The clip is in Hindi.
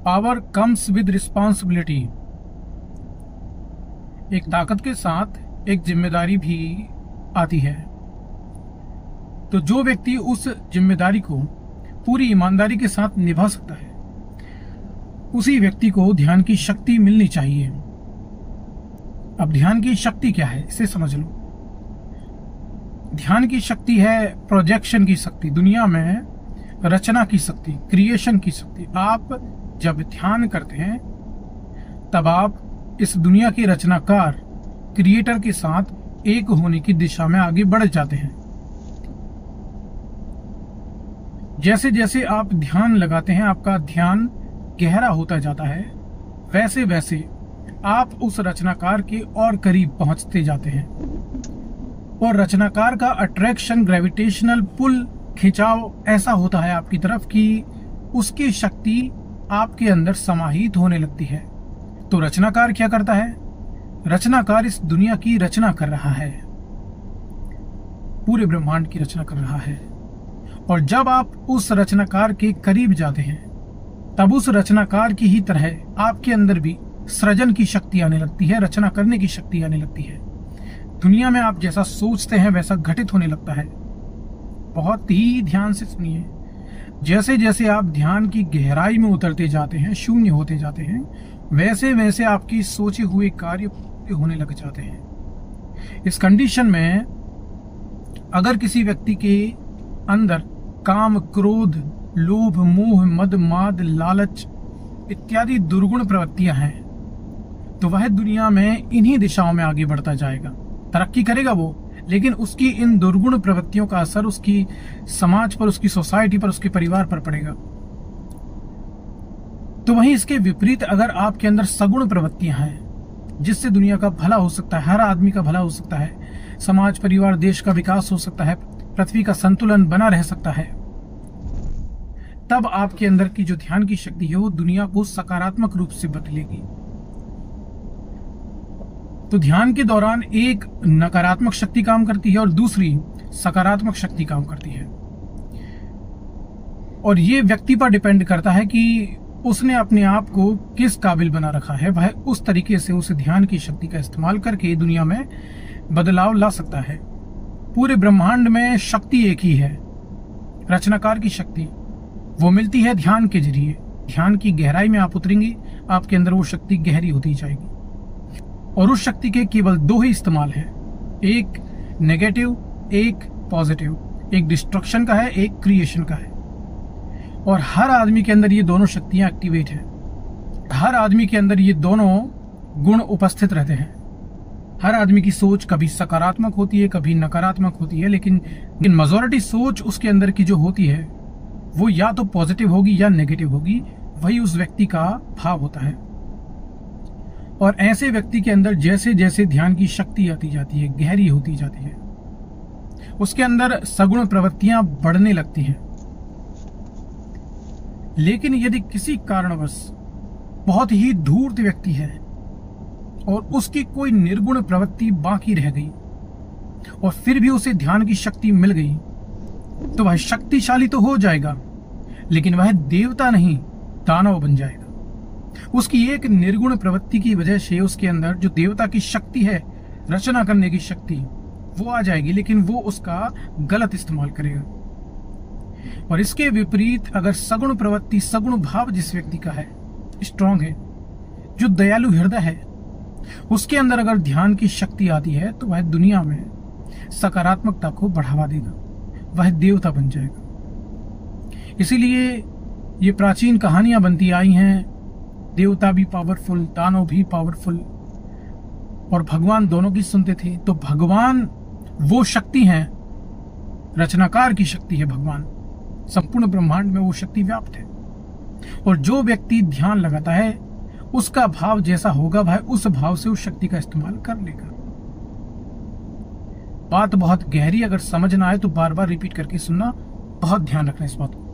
Power comes with responsibility. एक ताकत के साथ एक जिम्मेदारी भी आती है। तो जो व्यक्ति उस जिम्मेदारी को पूरी ईमानदारी के साथ निभा सकता है, उसी व्यक्ति को ध्यान की शक्ति मिलनी चाहिए। अब ध्यान की शक्ति क्या है, इसे समझ लो। ध्यान की शक्ति है प्रोजेक्शन की शक्ति, दुनिया में रचना की शक्ति, क्रिएशन की शक्ति। आप जब ध्यान करते हैं तब आप इस दुनिया के रचनाकार, क्रिएटर के साथ एक होने की दिशा में आगे बढ़ जाते हैं। जैसे जैसे आप ध्यान लगाते हैं, आपका ध्यान गहरा होता जाता है, वैसे वैसे आप उस रचनाकार के और करीब पहुंचते जाते हैं। और रचनाकार का अट्रैक्शन, ग्रेविटेशनल पुल, खिंचाव ऐसा होता है आपकी तरफ कि उसकी शक्ति आपके अंदर समाहित होने लगती है। तो रचनाकार क्या करता है? रचनाकार इस दुनिया की रचना कर रहा है, पूरे ब्रह्मांड की रचना कर रहा है। और जब आप उस रचनाकार के करीब जाते हैं, तब उस रचनाकार की ही तरह आपके अंदर भी सृजन की शक्ति आने लगती है, रचना करने की शक्ति आने लगती है। दुनिया में आप जैसा सोचते हैं वैसा घटित होने लगता है। बहुत ही ध्यान से सुनिए। जैसे जैसे आप ध्यान की गहराई में उतरते जाते हैं, शून्य होते जाते हैं, वैसे वैसे आपकी सोचे हुए कार्य पूरे होने लग जाते हैं। इस कंडीशन में अगर किसी व्यक्ति के अंदर काम, क्रोध, लोभ, मोह, मद, माद, लालच इत्यादि दुर्गुण प्रवृत्तियां हैं, तो वह दुनिया में इन्हीं दिशाओं में आगे बढ़ता जाएगा, तरक्की करेगा वो। लेकिन उसकी इन दुर्गुण प्रवृत्तियों का असर उसकी समाज पर, उसकी सोसाइटी पर, उसके परिवार पर पड़ेगा। तो वहीं इसके विपरीत अगर आपके अंदर सगुण प्रवृत्तियां हैं, जिससे दुनिया का भला हो सकता है, हर आदमी का भला हो सकता है, समाज, परिवार, देश का विकास हो सकता है, पृथ्वी का संतुलन बना रह सकता है, तब आपके अंदर की जो ध्यान की शक्ति है वो दुनिया को सकारात्मक रूप से बदलेगी। तो ध्यान के दौरान एक नकारात्मक शक्ति काम करती है और दूसरी सकारात्मक शक्ति काम करती है। और ये व्यक्ति पर डिपेंड करता है कि उसने अपने आप को किस काबिल बना रखा है। वह उस तरीके से उस ध्यान की शक्ति का इस्तेमाल करके दुनिया में बदलाव ला सकता है। पूरे ब्रह्मांड में शक्ति एक ही है, रचनाकार की शक्ति। वो मिलती है ध्यान के जरिए। ध्यान की गहराई में आप उतरेंगे, आपके अंदर वो शक्ति गहरी होती जाएगी। और उस शक्ति के केवल दो ही इस्तेमाल है, एक नेगेटिव, एक पॉजिटिव। एक डिस्ट्रक्शन का है, एक क्रिएशन का है। और हर आदमी के अंदर ये दोनों शक्तियां एक्टिवेट है। हर आदमी के अंदर ये दोनों गुण उपस्थित रहते हैं। हर आदमी की सोच कभी सकारात्मक होती है, कभी नकारात्मक होती है, लेकिन मेजॉरिटी सोच उसके अंदर की जो होती है वो या तो पॉजिटिव होगी या नेगेटिव होगी। वही उस व्यक्ति का भाव होता है। और ऐसे व्यक्ति के अंदर जैसे जैसे ध्यान की शक्ति आती जाती है, गहरी होती जाती है, उसके अंदर सगुण प्रवृत्तियां बढ़ने लगती हैं। लेकिन यदि किसी कारणवश बहुत ही धूर्त व्यक्ति है और उसकी कोई निर्गुण प्रवृत्ति बाकी रह गई और फिर भी उसे ध्यान की शक्ति मिल गई, तो वह शक्तिशाली तो हो जाएगा, लेकिन वह देवता नहीं, दानव बन जाएगा। उसकी एक निर्गुण प्रवृत्ति की वजह से उसके अंदर जो देवता की शक्ति है, रचना करने की शक्ति, वो आ जाएगी, लेकिन वो उसका गलत इस्तेमाल करेगा। और इसके विपरीत अगर सगुण प्रवृत्ति, सगुण भाव जिस व्यक्ति का है, स्ट्रांग है, जो दयालु हृदय है, उसके अंदर अगर ध्यान की शक्ति आती है, तो वह दुनिया में सकारात्मकता को बढ़ावा देगा, वह देवता बन जाएगा। इसीलिए ये प्राचीन कहानियां बनती आई हैं, देवता भी पावरफुल, दानव भी पावरफुल, और भगवान दोनों की सुनते थे। तो भगवान वो शक्ति है, रचनाकार की शक्ति है भगवान। संपूर्ण ब्रह्मांड में वो शक्ति व्याप्त है। और जो व्यक्ति ध्यान लगाता है, उसका भाव जैसा होगा, वह उस भाव से उस शक्ति का इस्तेमाल कर लेगा। बात बहुत गहरी, अगर समझ ना आए तो बार बार रिपीट करके सुनना, बहुत ध्यान रखना इस बात को।